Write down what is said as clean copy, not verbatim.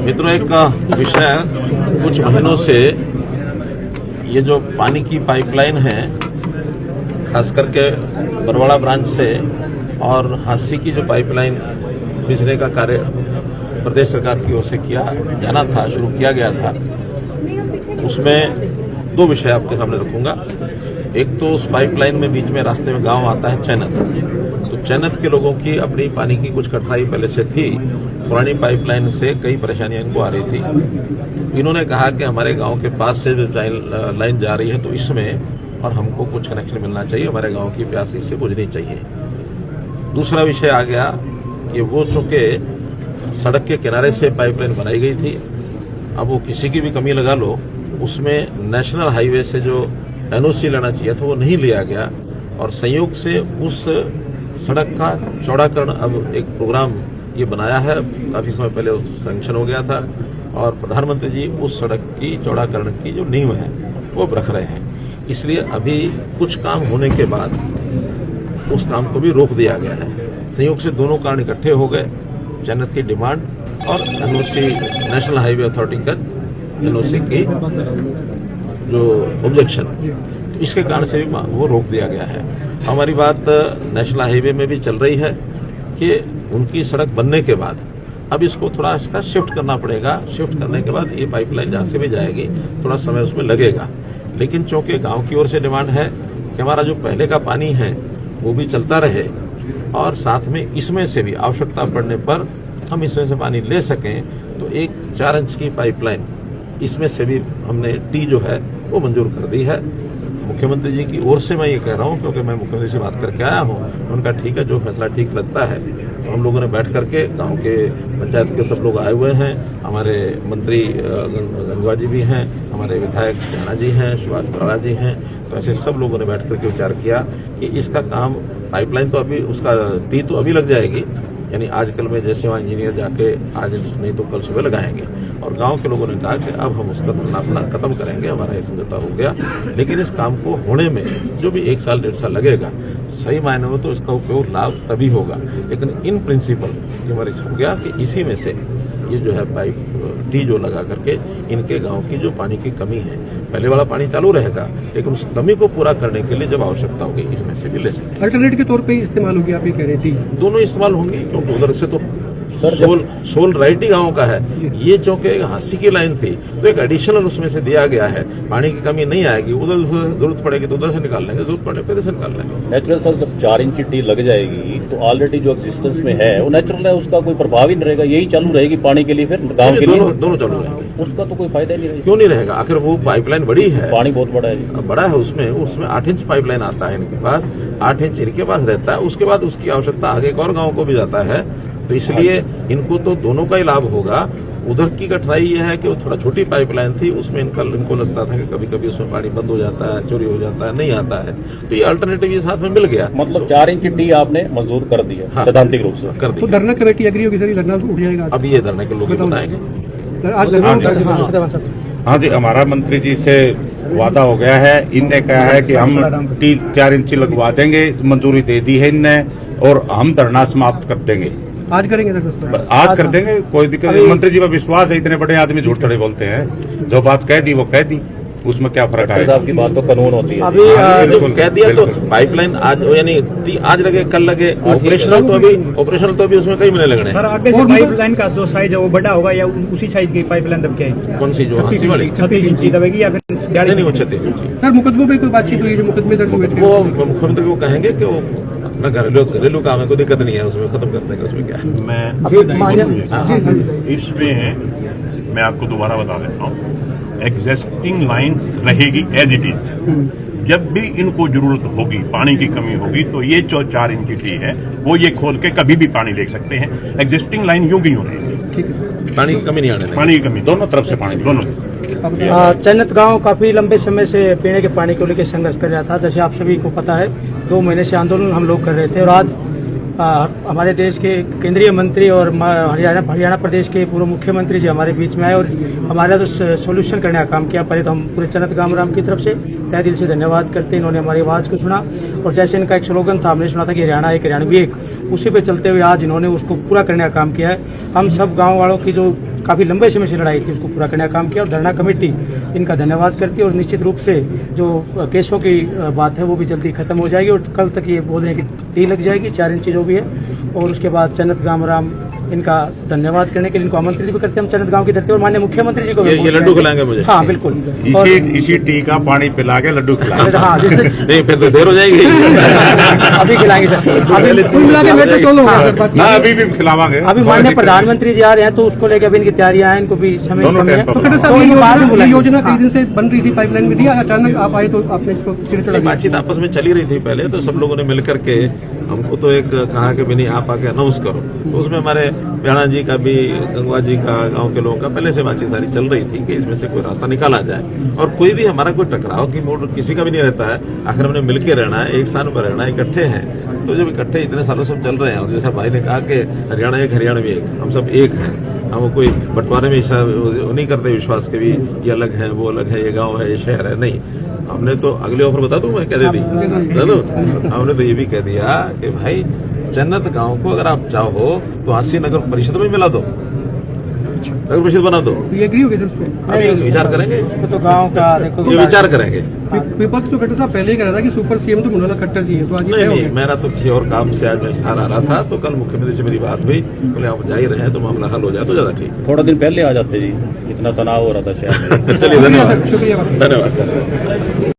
मित्रों, एक विषय कुछ महीनों से ये जो पानी की पाइपलाइन है, खास करके बरवाड़ा ब्रांच से और हांसी की जो पाइपलाइन बिजली का कार्य प्रदेश सरकार की ओर से किया जाना था, शुरू किया गया था, उसमें दो विषय आपके सामने रखूंगा। एक तो उस पाइपलाइन में बीच में रास्ते में गांव आता है चैनत, तो चैनत के लोगों की अपनी पानी की कुछ कठिनाई पहले से थी। पुरानी पाइपलाइन से कई परेशानियां इनको आ रही थी। इन्होंने कहा कि हमारे गांव के पास से जो लाइन जा रही है तो इसमें और हमको कुछ कनेक्शन मिलना चाहिए, हमारे गांव की प्यास इससे बुझनी चाहिए। दूसरा विषय आ गया कि वो चूंकि सड़क के किनारे से पाइपलाइन बनाई गई थी, अब वो किसी की भी कमी लगा लो, उसमें नेशनल हाईवे से जो एनओसी लेना चाहिए था वो नहीं लिया गया और संयोग से उस सड़क का चौड़ाकरण अब एक प्रोग्राम ये बनाया है, काफी समय पहले सैंक्शन हो गया था और प्रधानमंत्री जी उस सड़क की चौड़ाकरण की जो नींव है वो रख रहे हैं। इसलिए अभी कुछ काम होने के बाद उस काम को भी रोक दिया गया है। संयोग से दोनों कारण इकट्ठे हो गए, जन्नत की डिमांड और एनओसी, नेशनल हाईवे अथॉरिटी का एनओसी की जो ऑब्जेक्शन, तो इसके कारण से भी वो रोक दिया गया है। हमारी बात नेशनल हाईवे में भी चल रही है कि उनकी सड़क बनने के बाद अब इसको थोड़ा इसका शिफ्ट करना पड़ेगा। शिफ्ट करने के बाद ये पाइपलाइन जहाँ से भी जाएगी थोड़ा समय उसमें लगेगा, लेकिन चूंकि गांव की ओर से डिमांड है कि हमारा जो पहले का पानी है वो भी चलता रहे और साथ में इसमें से भी आवश्यकता पड़ने पर हम इसमें से पानी ले सकें, तो एक 4 इंच की पाइपलाइन इसमें से भी हमने टी जो है वो मंजूर कर दी है। मुख्यमंत्री जी की ओर से मैं ये कह रहा हूँ क्योंकि मैं मुख्यमंत्री से बात करके आया हूँ, उनका ठीक है, जो फैसला ठीक लगता है। तो हम लोगों ने बैठ करके गांव के पंचायत के सब लोग आए हुए हैं, हमारे मंत्री गंगवा जी भी हैं, हमारे विधायक राणा जी हैं, सुभाष बराड़ा जी हैं, तो ऐसे सब लोगों ने बैठ करके विचार किया कि इसका काम पाइपलाइन तो अभी उसका टी तो अभी लग जाएगी, यानी आजकल में जैसे वहाँ इंजीनियर जाके आज नहीं तो कल सुबह लगाएंगे और गांव के लोगों ने कहा कि अब हम उसका धरना अपना खत्म करेंगे, हमारा ये समझौता हो गया। लेकिन इस काम को होने में जो भी 1 साल 1.5 साल लगेगा, सही मायने में तो इसका उपयोग लाभ तभी होगा, लेकिन इन प्रिंसिपल ये हमारी हो गया कि इसी में से ये जो है पाइप टी जो लगा करके इनके गांव की जो पानी की कमी है, पहले वाला पानी चालू रहेगा लेकिन उस कमी को पूरा करने के लिए जब आवश्यकता होगी इसमें से भी ले सकते हैं। अल्टरनेट के तौर पे इस्तेमाल होगी, आप ये कह रही थी? दोनों इस्तेमाल होंगे क्योंकि उधर से तो सोल राइट ही गाँव का है, ये चूंकि हांसी की लाइन थी तो एक एडिशनल उसमें से दिया गया है। पानी की कमी नहीं आएगी, उधर जरूरत पड़ेगी तो उधर से निकाल लेंगे, जरूरत पड़े फिर से निकाल लेंगे। नेचुरल सर, जब 4 इंच की टी लग जाएगी तो ऑलरेडी जो एग्जिस्टेंस में है वो नेचुरल है, उसका कोई प्रभाव ही नहीं रहेगा, यही चालू रहेगी पानी के लिए, फिर गाँव के लिए दोनों चालू रहेंगे। उसका तो कोई फायदा नहीं रहेगा। क्यों नहीं रहेगा? आखिर वो पाइपलाइन बड़ी है, पानी बहुत बड़ा है, बड़ा है, उसमें 8 इंच पाइपलाइन आता है इनके पास, 8 इंच इनके पास रहता है, उसके बाद उसकी आवश्यकता आगे एक और गाँव को भी जाता है, तो इसलिए इनको तो दोनों का ही लाभ होगा। उधर की कठिनाई यह है कि वो थोड़ा छोटी पाइपलाइन थी, उसमें इनको लगता था कि कभी कभी उसमें पानी बंद हो जाता है, चोरी हो जाता है, नहीं आता है, तो ये अल्टरनेटिव ये साथ में मिल गया। मतलब 4 इंच की टी आपने मंजूर कर दिया? हाँ, सैद्धांतिक रूप से कर दी। तो धरना कमेटी एग्री होगी सर, धरना उठ जाएगा? अभी ये धरने के लोग बताएंगे। हाँ जी, हमारा मंत्री जी से वादा हो गया है, इनने कहा है कि हम टी 4 इंची लगवा देंगे, मंजूरी दे दी है इनने और हम धरना समाप्त कर देंगे। आज करेंगे सर? आज कर देंगे, कोई दिक्कत नहीं। मंत्री जी पर विश्वास है, इतने बड़े आदमी झूठ थोड़े बोलते हैं, जो बात कह दी वो कह दी, उसमें क्या फर्क है? आपकी बात तो कानून होती है। अभी कह दिया तो पाइपलाइन आज यानी आज लगे कल लगे, ऑपरेशनल तो अभी उसमें कई महीने लगने। सर आगे से पाइपलाइन का जो साइज है वो बड़ा होगा या उसी साइज की पाइपलाइन दब के? कौन सी जो हांसी वाली 36 इंची दबेगी या फिर नहीं, वो 36 इंची। सर मुकदमे पे कोई बातचीत हुई? जो मुकदमे दर्ज हुए थे वो मुख्यमंत्री को कहेंगे कि वो अपना घरेलू काम है, कोई दिक्कत नहीं है, उसमें खत्म करने का, उसमें क्या है। मैं इसमें मैं आपको दोबारा बता देता हूँ, एग्जिस्टिंग लाइंस रहेगी एज इट इज। जब भी इनको जरूरत होगी, पानी की कमी होगी, तो ये जो 4 इंच की टी है वो ये खोल के कभी भी पानी ले सकते हैं। एग्जिस्टिंग लाइन यूं ही हो रही है, पानी की कमी नहीं आने देंगे। पानी की कमी दोनों तरफ से पानी, दोनों। चन्नत गांव काफी लंबे समय से पीने के पानी को लेकर संघर्ष कर रहा था। जैसे आप सभी को पता है, 2 महीने से आंदोलन हम लोग कर रहे थे और आज हमारे देश के केंद्रीय मंत्री और हरियाणा प्रदेश के पूर्व मुख्यमंत्री जी हमारे बीच में आए और हमारा जो सोल्यूशन करने का काम किया। पहले तो हम पूरे चन्नत गामराम की तरफ से तहे दिल से धन्यवाद करते हैं, इन्होंने हमारी आवाज़ को सुना और जैसे इनका एक स्लोगन था, हमने सुना था कि हरियाणा एक, हरियाणवी एक, उसी पे चलते हुए आज इन्होंने उसको पूरा करने का काम किया है। हम सब गाँव वालों की जो काफ़ी लंबे समय से लड़ाई थी, उसको पूरा करने का काम किया। और धरना कमेटी इनका धन्यवाद करती है और निश्चित रूप से जो केसों की बात है वो भी जल्दी खत्म हो जाएगी और कल तक ये बोल रहे हैं कि टी लग जाएगी 4 इंची जो भी है। और उसके बाद चन्नत गामराम इनका धन्यवाद करने के लिए इनको आमंत्रित भी करते हैं हम चन्नत गांव की धरती और माननीय मुख्यमंत्री जी को भी ये लड्डू खिलाएंगे मुझे? हाँ बिल्कुल। और इसी टी का पानी पिला के लड्डू खिलाएंगे। हाँ जिससे नहीं फिर तो देर हो जाएगी। अभी खिलाएंगे सर। अभी कुल मिला के मैटर सोल्व होगा सर, बात हाँ अभी भी खिलावांगे। अभी माननीय प्रधानमंत्री जी आ रहे हैं तो उसको लेकर अभी इनकी तैयारियां हैं, इनको भी समय दोनों कमी है। टाइम तो पर खट्टर तो साहब इनको बाद में ये बुलाएंगे। योजना कई दिन से बन रही थी, पाइपलाइन में थी, अचानक आप आए तो आपने इसको चिड़ चढ़ा दिया। बातचीत आपस में चली रही थी पहले, तो सब लोगों ने मिलकर के हमको तो एक कहा कि नहीं आप आके अनाउंस करो, तो उसमें हमारे प्याणा जी का भी, गंगवा जी का, गांव के लोगों का पहले से बातचीत सारी चल रही थी कि इसमें से कोई रास्ता निकाला जाए। और कोई भी हमारा कोई टकराव की मूड किसी का भी नहीं रहता है, आखिर हमने मिलकर रहना है, एक स्थान पर रहना है, इकट्ठे हैं। तो जब इकट्ठे इतने सालों से हम चल रहे हैं और जैसा भाई ने कहा कि हरियाणा एक, हरियाणा भी एक, हम सब एक हैं, हम कोई बंटवारे में ऐसा नहीं करते विश्वास के भी ये अलग है वो अलग है, ये गाँव है ये शहर है, नहीं। हमने तो अगले ऑफर बता दूं मैं क्या दे दी, बता दूं? हमने तो ये भी कह दिया कि भाई जन्नत गांव को अगर आप चाहो तो आरसी नगर परिषद में मिला दो, नगर परिषद बना दो। ये एग्री हो गए सर उस पर? अभी विचार करेंगे, तो गाँव का देखो ये विचार करेंगे। विपक्ष तो खट्टर साहब पहले ही कह रहा था कि सुपर सीएम तो मनोहर खट्टर जी है, तो आज ये नहीं तय हो नहीं, गया। मेरा तो किसी और काम से आज मैं शहर आ रहा था, तो कल मुख्यमंत्री से मेरी बात हुई, बोले आप जा ही रहे हैं तो मामला हल हो जाए तो ज्यादा ठीक है। थोड़ा दिन पहले आ जाते जी, इतना तनाव हो रहा था शहर में। चलिए धन्यवाद, शुक्रिया। धन्यवाद।